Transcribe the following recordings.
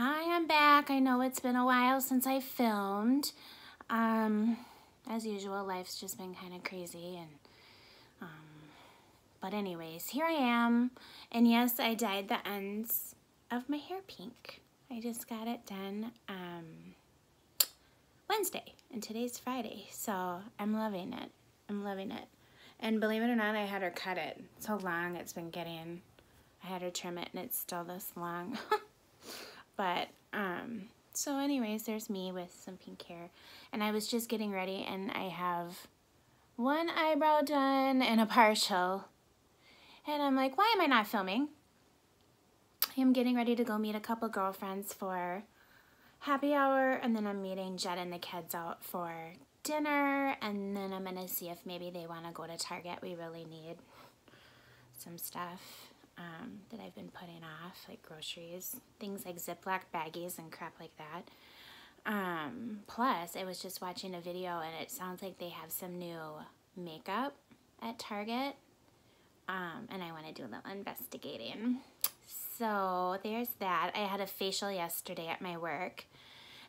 Hi, I'm back. I know it's been a while since I filmed. As usual, life's just been kind of crazy, and but anyways, here I am. And yes, I dyed the ends of my hair pink. I just got it done Wednesday, and today's Friday, so I'm loving it. I'm loving it. And believe it or not, I had her cut it so long. It's been getting. I had her trim it, and it's still this long. But, so anyways, there's me with some pink hair. And I was just getting ready, and I have one eyebrow done and a partial. And I'm like, why am I not filming? I'm getting ready to go meet a couple girlfriends for happy hour, and then I'm meeting Jed and the kids out for dinner, and then I'm gonna see if maybe they want to go to Target. We really need some stuff that I've been putting off, like groceries, things like Ziploc baggies and crap like that. Plus, I was just watching a video, and it sounds like they have some new makeup at Target, and I want to do a little investigating. So there's that. I had a facial yesterday at my work.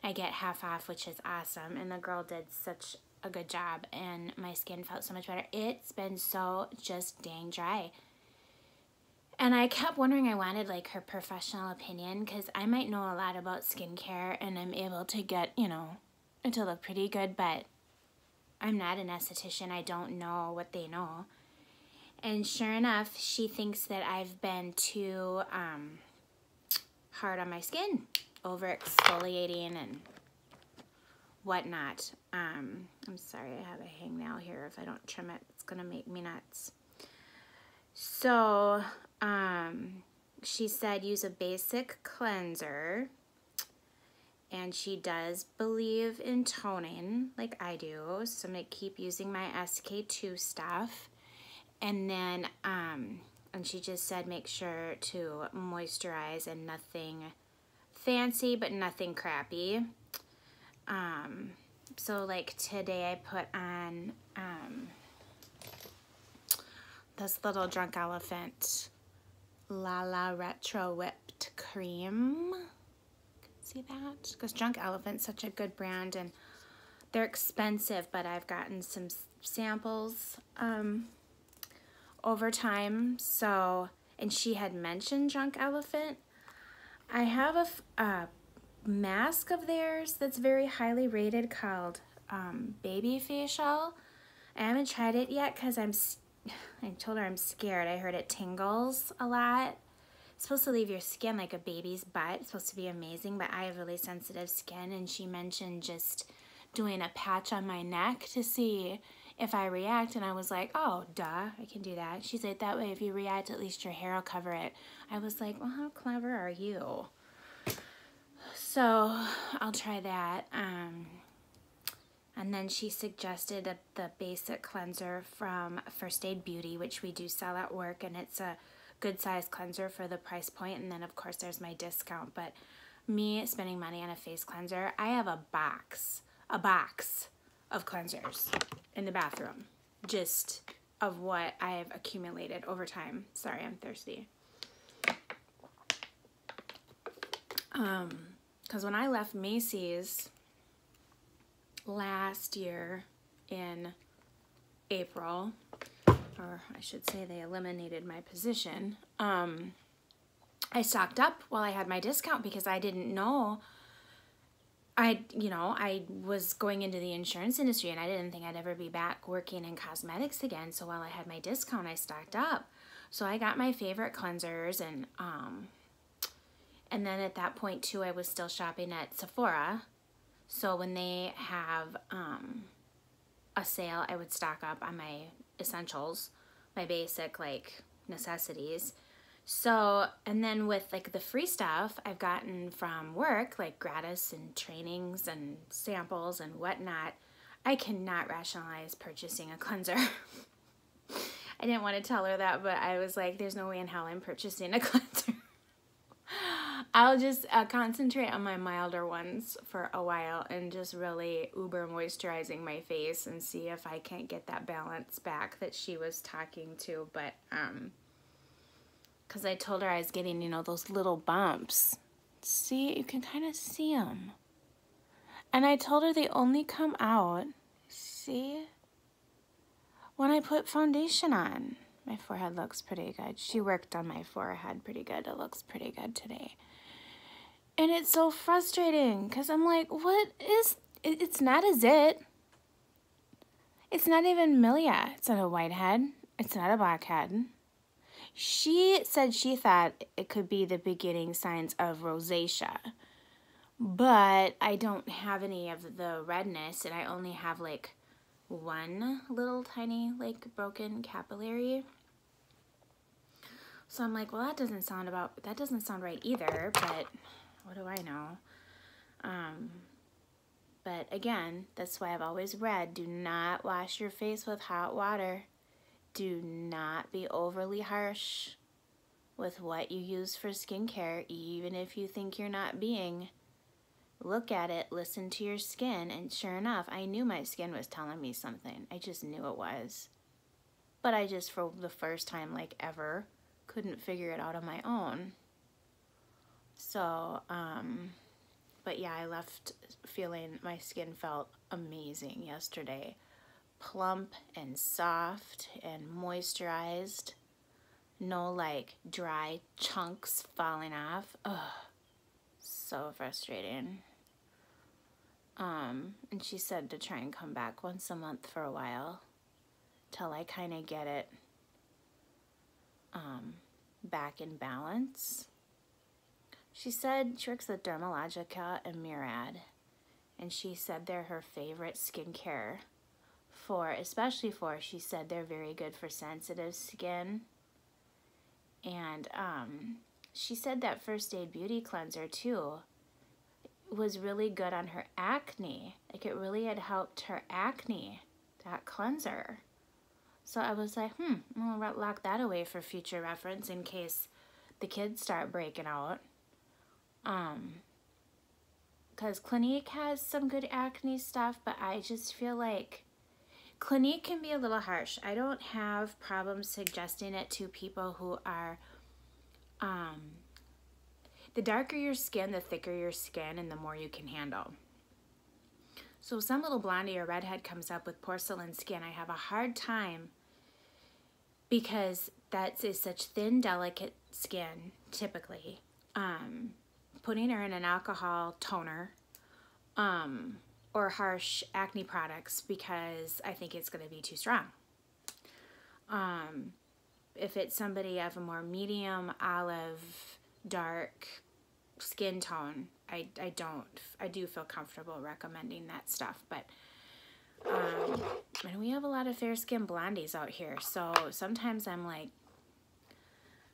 I get half off, which is awesome, and the girl did such a good job, and my skin felt so much better. It's been so just dang dry. And I kept wondering, I wanted like her professional opinion, because I might know a lot about skincare and I'm able to get, you know, it to look pretty good, but I'm not an esthetician. I don't know what they know. And sure enough, she thinks that I've been too hard on my skin, over exfoliating and whatnot. I'm sorry, I have a hangnail here. If I don't trim it, it's gonna make me nuts. So, she said use a basic cleanser, and she does believe in toning like I do, so I'm going to keep using my SK2 stuff, and then, and she just said make sure to moisturize and nothing fancy, but nothing crappy. So like today I put on, this little Drunk Elephant La Retro Whipped Cream. See that? Because Drunk Elephant's such a good brand, and they're expensive, but I've gotten some samples over time. So, and she had mentioned Drunk Elephant. I have a mask of theirs that's very highly rated called Baby Facial. I haven't tried it yet because I told her I'm scared. I heard it tingles a lot. It's supposed to leave your skin like a baby's butt. It's supposed to be amazing, but I have really sensitive skin, and she mentioned just doing a patch on my neck to see if I react, and I was like, oh, duh, I can do that. She said, that way if you react, at least your hair will cover it. I was like, well, how clever are you? So I'll try that. And then she suggested the basic cleanser from First Aid Beauty, which we do sell at work, and it's a good size cleanser for the price point. And then of course there's my discount. But me spending money on a face cleanser, I have a box of cleansers in the bathroom, just of what I have accumulated over time. Sorry, I'm thirsty. Because when I left Macy's last year in April, or I should say they eliminated my position, I stocked up while I had my discount because I didn't know. I was going into the insurance industry, and I didn't think I'd ever be back working in cosmetics again. So while I had my discount, I stocked up. So I got my favorite cleansers, and then at that point too, I was still shopping at Sephora. So when they have a sale, I would stock up on my essentials, my basic like necessities. So, and then with like the free stuff I've gotten from work, like gratis and trainings and samples and whatnot, I cannot rationalize purchasing a cleanser. I didn't want to tell her that, but I was like, there's no way in hell I'm purchasing a cleanser. I'll just concentrate on my milder ones for a while and just really uber moisturizing my face and see if I can't get that balance back that she was talking to. But because I told her I was getting, you know, those little bumps See, you can kind of see them. And I told her they only come out, see, when I put foundation on. My forehead looks pretty good. She worked on my forehead pretty good. It looks pretty good today. And it's so frustrating because I'm like, what is, it's not a zit. It's not even Milia. It's not a whitehead. It's not a blackhead. She said she thought it could be the beginning signs of rosacea. But I don't have any of the redness, and I only have like one little tiny like broken capillary. So I'm like, well, that doesn't sound right either, but what do I know? But again, that's why I've always read, do not wash your face with hot water. Do not be overly harsh with what you use for skincare, even if you think you're not being. Look at it, listen to your skin, and sure enough, I knew my skin was telling me something. I just knew it was. But I just, for the first time like ever, couldn't figure it out on my own. So, but yeah, I left feeling my skin felt amazing yesterday. Plump and soft and moisturized. No like dry chunks falling off. Ugh, so frustrating. And she said to try and come back once a month for a while till I kind of get it back in balance. She said she works at Dermalogica and Murad, and she said they're her favorite skincare especially for, she said they're very good for sensitive skin. And she said that First Aid Beauty Cleanser too was really good on her acne. Like it really had helped her acne, that cleanser. So I was like, I'm gonna lock that away for future reference in case the kids start breaking out. Because Clinique has some good acne stuff, but I just feel like Clinique can be a little harsh. I don't have problems suggesting it to people who are, the darker your skin, the thicker your skin, and the more you can handle. So if some little blondie or redhead comes up with porcelain skin, I have a hard time because that is such thin, delicate skin, typically. Putting her in an alcohol toner or harsh acne products because I think it's going to be too strong. If it's somebody of a more medium, olive, dark skin tone, I do feel comfortable recommending that stuff. But and we have a lot of fair skinned blondies out here, so sometimes I'm like,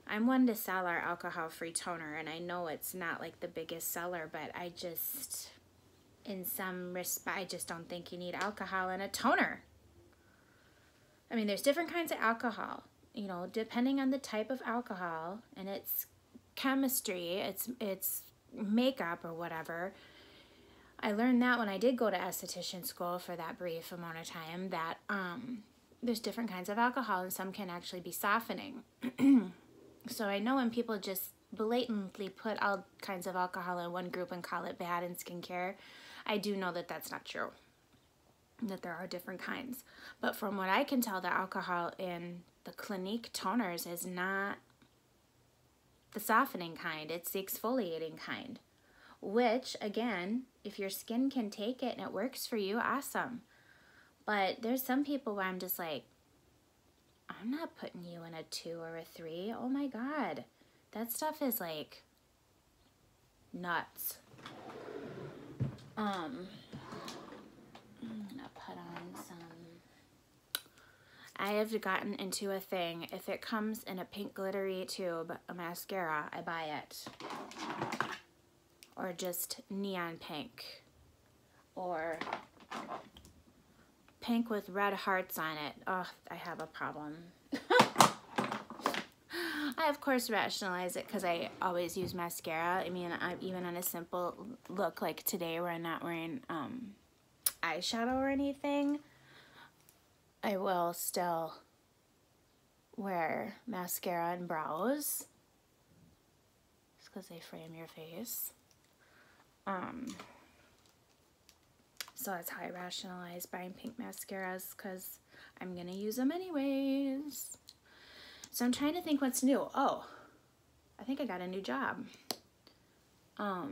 I'm one to sell our alcohol-free toner, and I know it's not like the biggest seller, but I just, in some respect, I just don't think you need alcohol in a toner. I mean, there's different kinds of alcohol, you know, depending on the type of alcohol and its chemistry, its makeup or whatever. I learned that when I did go to esthetician school for that brief amount of time, that there's different kinds of alcohol, and some can actually be softening. So I know when people just blatantly put all kinds of alcohol in one group and call it bad in skincare, I do know that that's not true, that there are different kinds. But from what I can tell, the alcohol in the Clinique toners is not the softening kind, it's the exfoliating kind. Which, again, if your skin can take it and it works for you, awesome. But there's some people where I'm just like, I'm not putting you in a 2 or a 3. Oh my God. That stuff is like nuts. I'm gonna put on some. I have gotten into a thing. If it comes in a pink glittery tube, a mascara, I buy it. Or just neon pink. Or pink with red hearts on it. Oh, I have a problem. I, of course, rationalize it because I always use mascara. I mean, even on a simple look like today where I'm not wearing eyeshadow or anything, I will still wear mascara and brows. because they frame your face. So that's how I rationalize buying pink mascaras, because I'm going to use them anyways. So I'm trying to think what's new. Oh, I think I got a new job. I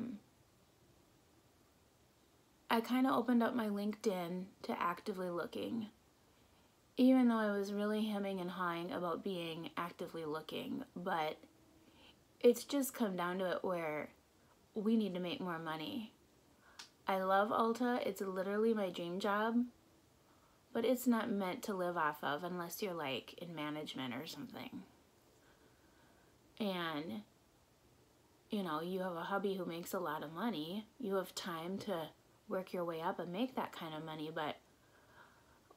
kind of opened up my LinkedIn to actively looking, even though I was really hemming and hawing about being actively looking, but it's just come down to it where we need to make more money. I love Ulta. It's literally my dream job, but it's not meant to live off of unless you're like in management or something. And, you know, you have a hubby who makes a lot of money. You have time to work your way up and make that kind of money, but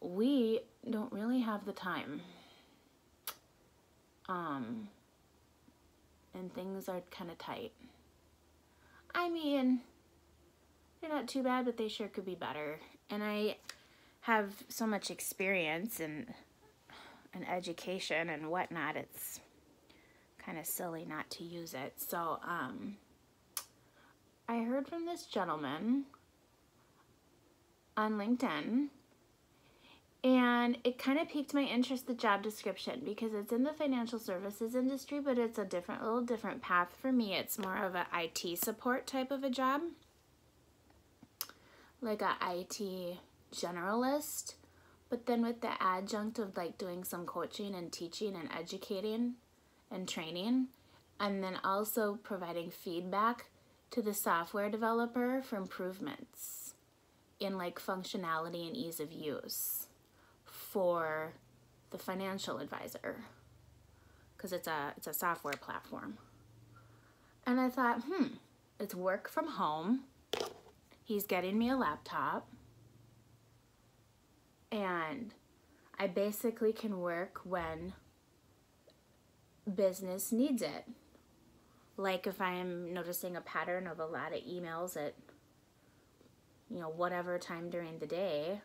we don't really have the time. And things are kind of tight. I mean, they're not too bad, but they sure could be better. And I have so much experience and education and whatnot, it's kind of silly not to use it. So, I heard from this gentleman on LinkedIn, and it kind of piqued my interest, the job description, because it's in the financial services industry, but it's a little different path for me. It's more of an IT support type of a job, like a IT generalist, but then with the adjunct of like doing some coaching and teaching and educating and training, and then also providing feedback to the software developer for improvements in like functionality and ease of use for the financial advisor, because it's a software platform. And I thought, it's work from home. He's getting me a laptop, and I basically can work when business needs it. Like if I'm noticing a pattern of a lot of emails at, you know, whatever time during the day,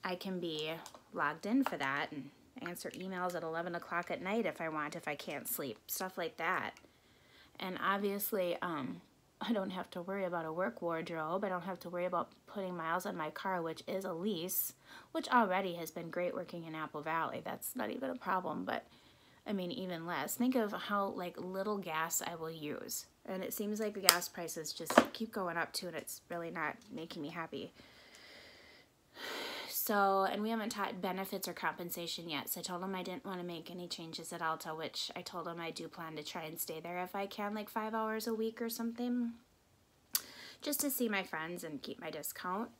I can be logged in for that and answer emails at 11 o'clock at night if I want, if I can't sleep, stuff like that. And obviously, I don't have to worry about a work wardrobe. I don't have to worry about putting miles on my car, which is a lease, which already has been great working in Apple Valley. That's not even a problem, but I mean, even less. Think of how like little gas I will use. And it seems like the gas prices just keep going up too, and it's really not making me happy. So, and we haven't taught benefits or compensation yet. So I told him I didn't want to make any changes at Alta, which I told him I do plan to try and stay there if I can, like 5 hours a week or something, just to see my friends and keep my discount.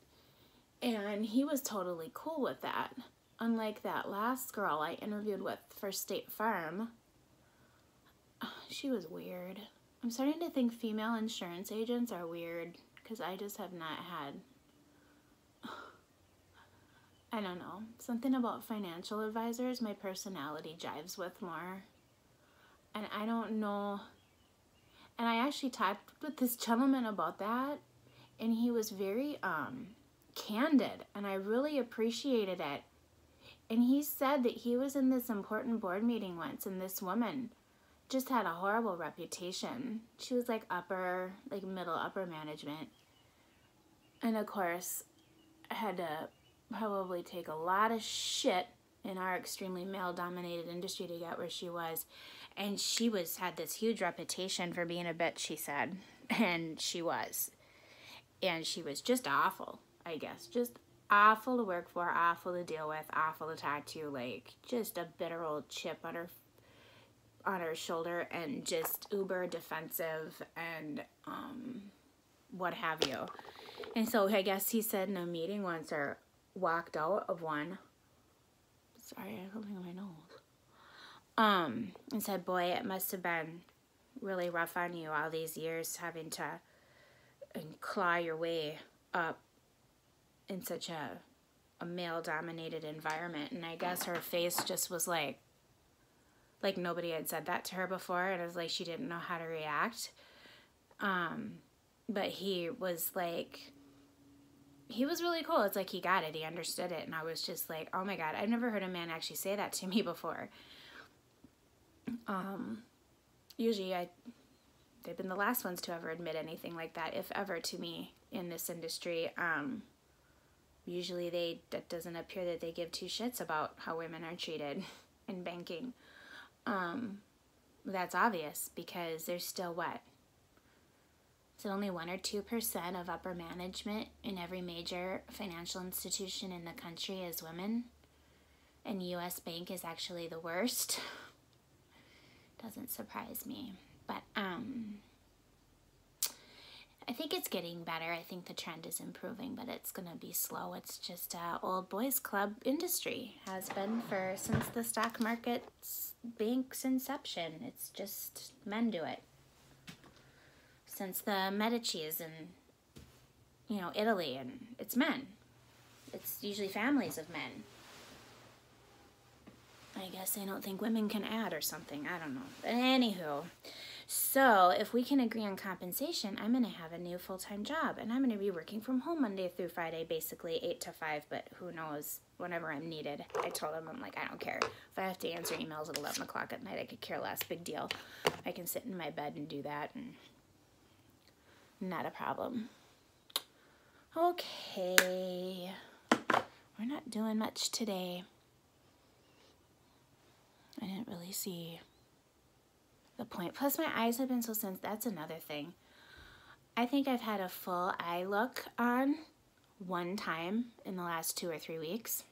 And he was totally cool with that. Unlike that last girl I interviewed with for State Farm, she was weird. I'm starting to think female insurance agents are weird, because I just have not had, I don't know, something about financial advisors my personality jives with more. And I don't know. And I actually talked with this gentleman about that, and he was very candid, and I really appreciated it. And he said that he was in this important board meeting once, and this woman just had a horrible reputation. She was like middle upper management. And of course, I had to probably take a lot of shit in our extremely male-dominated industry to get where she was. And she had this huge reputation for being a bitch, she said. And she was. And she was just awful, I guess. Just awful to work for, awful to deal with, awful to talk to. Like, just a bitter old chip on her shoulder, and just uber defensive and what have you. And so I guess he said in a meeting once, or walked out of one, sorry, I have something on my nose, and said, boy, it must have been really rough on you all these years having to claw your way up in such a male-dominated environment. And I guess her face just was like nobody had said that to her before, and it was like she didn't know how to react. But he was really cool. It's like he got it. He understood it. And I was just like, oh my God, I've never heard a man actually say that to me before. usually they've been the last ones to ever admit anything like that, if ever, to me in this industry. Usually that doesn't appear that they give two shits about how women are treated in banking. That's obvious because there's still what? Is it only 1 or 2% of upper management in every major financial institution in the country is women? And U.S. Bank is actually the worst. Doesn't surprise me. But I think it's getting better. I think the trend is improving, but it's going to be slow. It's just old boys club industry. Has been since the stock market's bank's inception. It's just men do it. Since the Medicis and, Italy, and it's men. It's usually families of men. I guess I don't think women can add or something. I don't know. But anywho, so if we can agree on compensation, I'm going to have a new full-time job. And I'm going to be working from home Monday through Friday, basically 8 to 5. But who knows, whenever I'm needed. I told him, I'm like, I don't care. If I have to answer emails at 11 o'clock at night, I could care less. Big deal. I can sit in my bed and do that. And not a problem. Okay. We're not doing much today. I didn't really see the point. Plus, my eyes have been so sensitive. That's another thing. I think I've had a full eye look on one time in the last 2 or 3 weeks.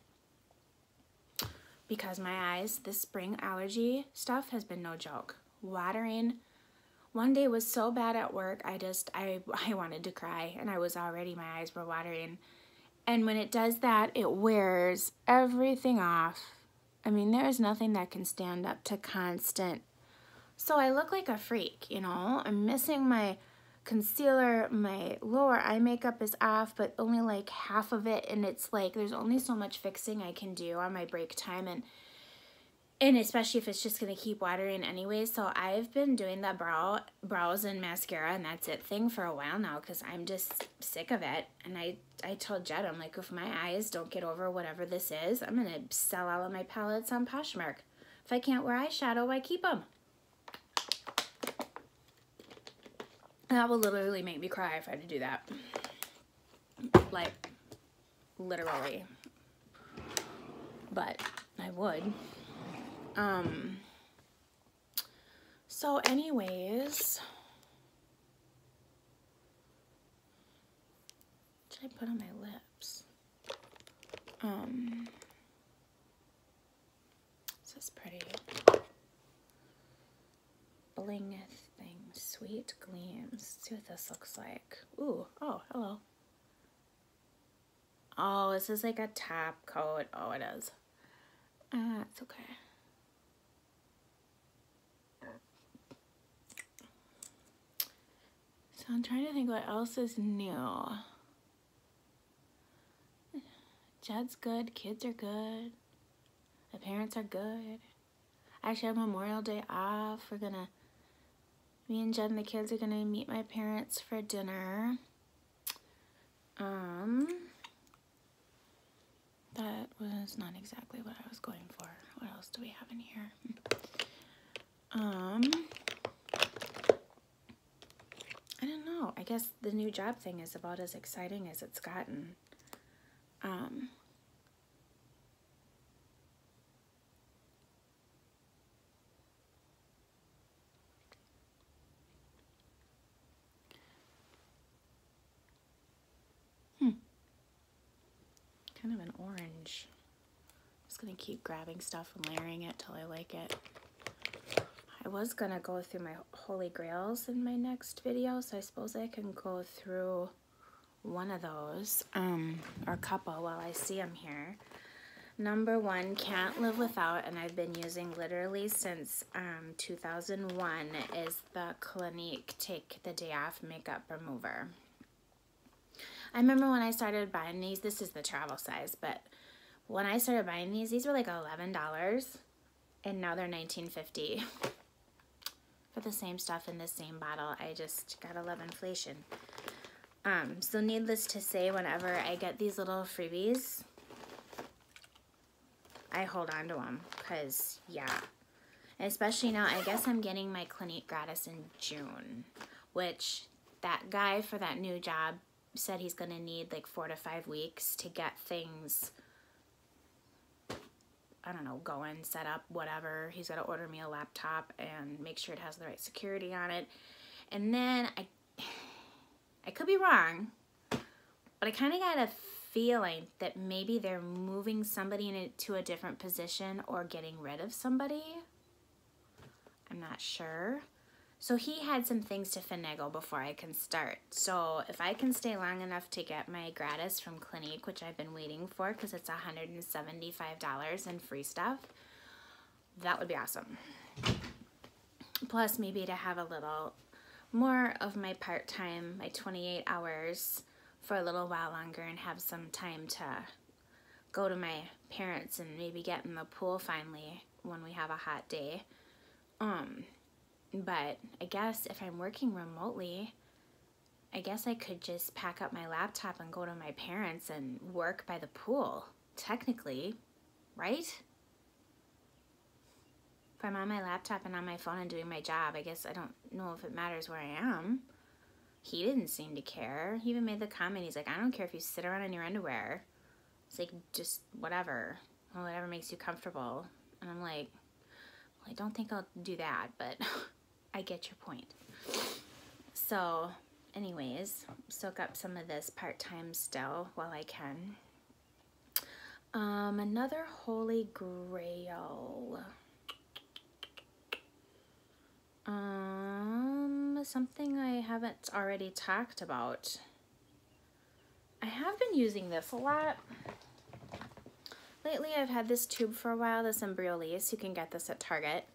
Because my eyes, this spring allergy stuff has been no joke. Watering. One day was so bad at work, I wanted to cry. And my eyes were watering. And when it does that, it wears everything off. I mean, there is nothing that can stand up to constant. So I look like a freak, I'm missing my concealer, my lower eye makeup is off, but only like half of it. And it's like, there's only so much fixing I can do on my break time. And especially if it's just going to keep watering anyway. So I've been doing the brows and mascara and that's it thing for a while now because I'm just sick of it. And I told Jed, I'm like, if my eyes don't get over whatever this is, I'm going to sell all of my palettes on Poshmark. If I can't wear eyeshadow, why keep them? That will literally make me cry if I had to do that. Like, literally. But I would. So anyways, what should I put on my lips? This is pretty. Bling thing, sweet gleams. Let's see what this looks like. Ooh, oh, hello. Oh, this is like a top coat. Oh, it is. It's okay. So I'm trying to think what else is new. Jed's good. Kids are good. The parents are good. I actually have Memorial Day off. Me and Jed and the kids are gonna meet my parents for dinner. That was not exactly what I was going for. What else do we have in here? I don't know. I guess the new job thing is about as exciting as it's gotten. Kind of an orange. I'm just gonna keep grabbing stuff and layering it till I like it. I was gonna go through my holy grails in my next video, so I suppose I can go through one of those, or a couple while I see them here. Number 1, can't live without, and I've been using literally since 2001, is the Clinique Take the Day Off Makeup Remover. I remember when I started buying these, this is the travel size, but when I started buying these were like $11, and now they're $19.50 for the same stuff in the same bottle. I just got a love inflation. So needless to say, whenever I get these little freebies, I hold on to them, because yeah. especially now, I guess I'm getting my Clinique gratis in June, which that guy for that new job said he's going to need like 4 to 5 weeks to get things, I don't know, going, set up, whatever. He's got to order me a laptop and make sure it has the right security on it. And then I could be wrong, but I kind of got a feeling that maybe they're moving somebody into a different position or getting rid of somebody. I'm not sure. So he had some things to finagle before I can start. So if I can stay long enough to get my gratis from Clinique, which I've been waiting for because it's $175 and free stuff, that would be awesome. Plus maybe to have a little more of my part-time, my 28 hours for a little while longer and have some time to go to my parents and maybe get in the pool finally when we have a hot day. But I guess if I'm working remotely, I guess I could just pack up my laptop and go to my parents and work by the pool, technically, right? If I'm on my laptop and on my phone and doing my job, I guess I don't know if it matters where I am. He didn't seem to care. He even made the comment, he's like, I don't care if you sit around in your underwear. It's like, just whatever makes you comfortable. And I'm like, well, I don't think I'll do that, but I get your point. So anyways, soak up some of this part-time still while I can. Another holy grail. Something I haven't already talked about. I have been using this a lot. Lately I've had this tube for a while, this Embryolisse. You can get this at Target.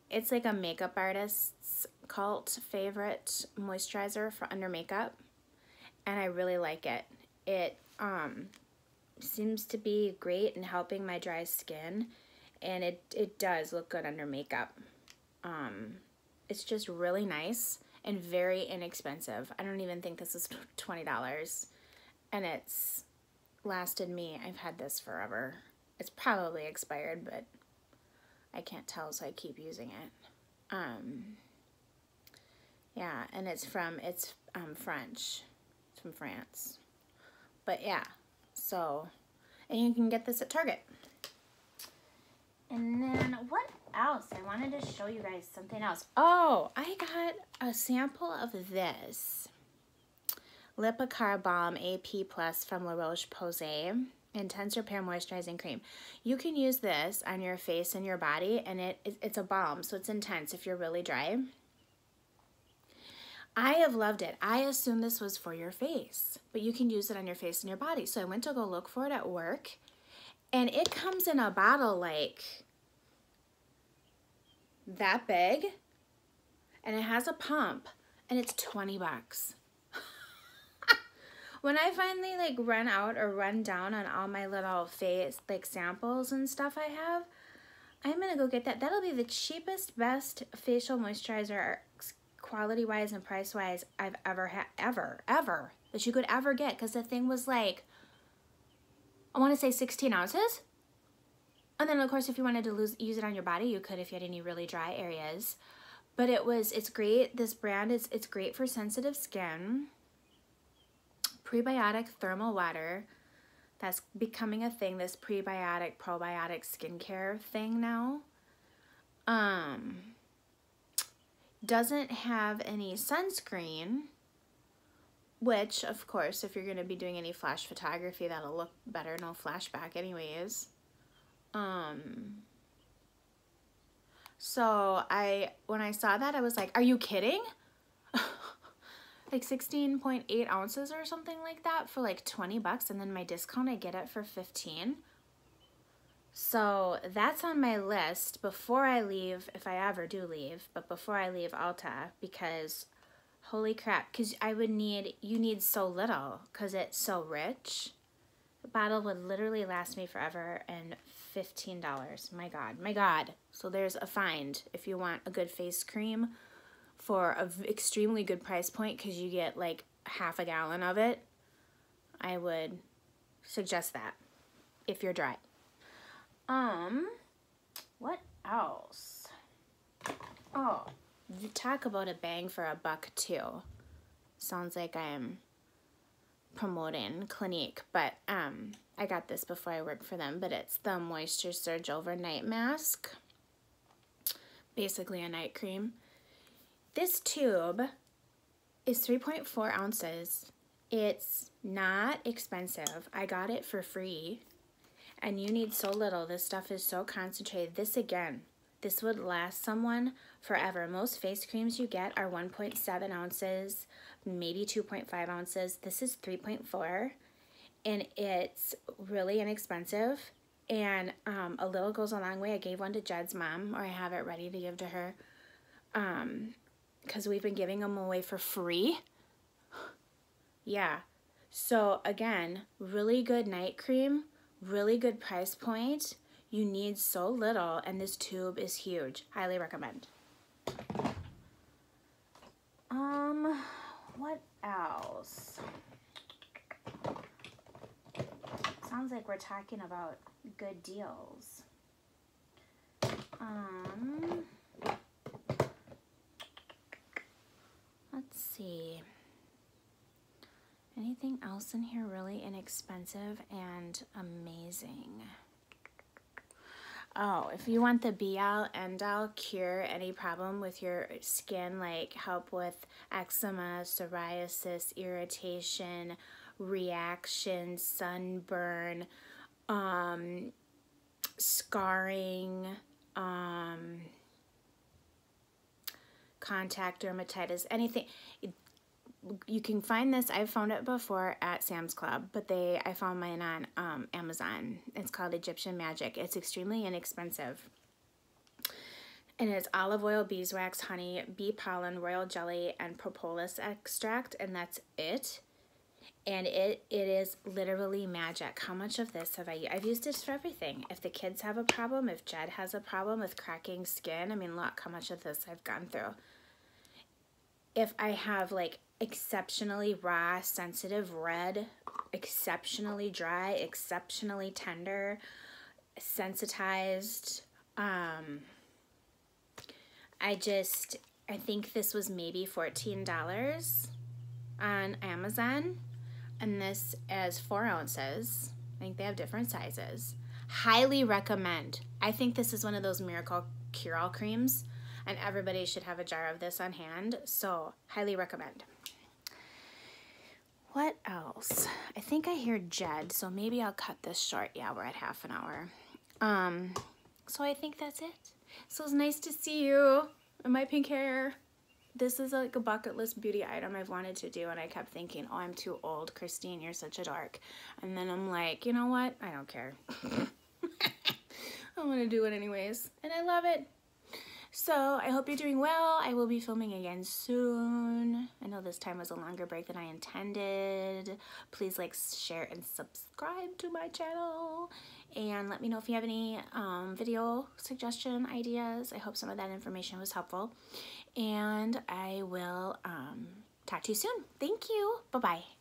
It's like a makeup artist's cult favorite moisturizer for under makeup, and I really like it. It seems to be great in helping my dry skin, and it does look good under makeup. It's just really nice and very inexpensive. I don't even think this is $20, and it's lasted me. I've had this forever. It's probably expired, but I can't tell, so I keep using it. Yeah, and it's French. It's from France. But yeah, so, and you can get this at Target. And then what else? I wanted to show you guys something else. Oh, I got a sample of this Lipicar Balm AP Plus from La Roche-Posay Intense Repair Moisturizing Cream. You can use this on your face and your body, and it's a balm, so it's intense if you're really dry. I have loved it. I assumed this was for your face, but you can use it on your face and your body. So I went to go look for it at work, and it comes in a bottle like that big, and it has a pump, and it's 20 bucks. When I finally like run out or run down on all my little face like samples and stuff I have, I'm gonna go get that. That'll be the cheapest, best facial moisturizer, quality wise and price wise, I've ever had, ever that you could ever get, because the thing was like, I want to say 16 ounces. And then of course if you wanted to use it on your body, you could if you had any really dry areas. But it's great. This brand it's great for sensitive skin. Prebiotic thermal water. That's becoming a thing, this prebiotic, probiotic skincare thing now. Doesn't have any sunscreen, which of course if you're going to be doing any flash photography, that'll look better, no flashback anyways. So when I saw that, I was like, are you kidding? Like 16.8 ounces or something like that for like 20 bucks, and then my discount I get it for 15. So that's on my list before I leave, if I ever do leave, but before I leave Ulta, because holy crap, because you need so little because it's so rich. The bottle would literally last me forever, and $15. My God. So there's a find if you want a good face cream for an extremely good price point, because you get like half a gallon of it. I would suggest that if you're dry. What else? Oh, talk about a bang for a buck too. Sounds like I'm promoting Clinique, but I got this before I worked for them, but it's the Moisture Surge Overnight Mask. Basically a night cream. This tube is 3.4 ounces. It's not expensive. I got it for free, and you need so little. This stuff is so concentrated. This would last someone forever. Most face creams you get are 1.7 ounces, maybe 2.5 ounces. This is 3.4, and it's really inexpensive, and a little goes a long way. I gave one to Jed's mom, or I have it ready to give to her, because we've been giving them away for free. Yeah, so again, really good night cream, really good price point. You need so little, and this tube is huge. Highly recommend. What else? Sounds like we're talking about good deals. Let's see. Anything else in here really inexpensive and amazing? Oh, if you want the be-all, end-all cure any problem with your skin, like help with eczema, psoriasis, irritation, reaction, sunburn, scarring, contact dermatitis, anything. You can find this. I've found it before at Sam's Club, but I found mine on Amazon. It's called Egyptian Magic. It's extremely inexpensive. And it's olive oil, beeswax, honey, bee pollen, royal jelly, and propolis extract, and that's it. And it is literally magic. How much of this have I used? I've used this for everything. If the kids have a problem, if Jed has a problem with cracking skin, I mean, look how much of this I've gone through. If I have like exceptionally raw, sensitive red, exceptionally dry, exceptionally tender, sensitized, I think this was maybe $14 on Amazon, and this is 4 ounces. I think they have different sizes. Highly recommend. I think this is one of those miracle cure-all creams, and everybody should have a jar of this on hand, so highly recommend. What else? I think I hear Jed, so maybe I'll cut this short. Yeah, we're at half an hour. So I think that's it. So it's nice to see you in my pink hair. This is like a bucket list beauty item I've wanted to do, and I kept thinking, oh, I'm too old, Christine, you're such a dork. And then I'm like, you know what? I don't care. I'm gonna do it anyways, and I love it. So I hope you're doing well. I will be filming again soon. I know this time was a longer break than I intended. Please like, share, and subscribe to my channel. And let me know if you have any video suggestion ideas. I hope some of that information was helpful. And I will talk to you soon. Thank you. Bye-bye.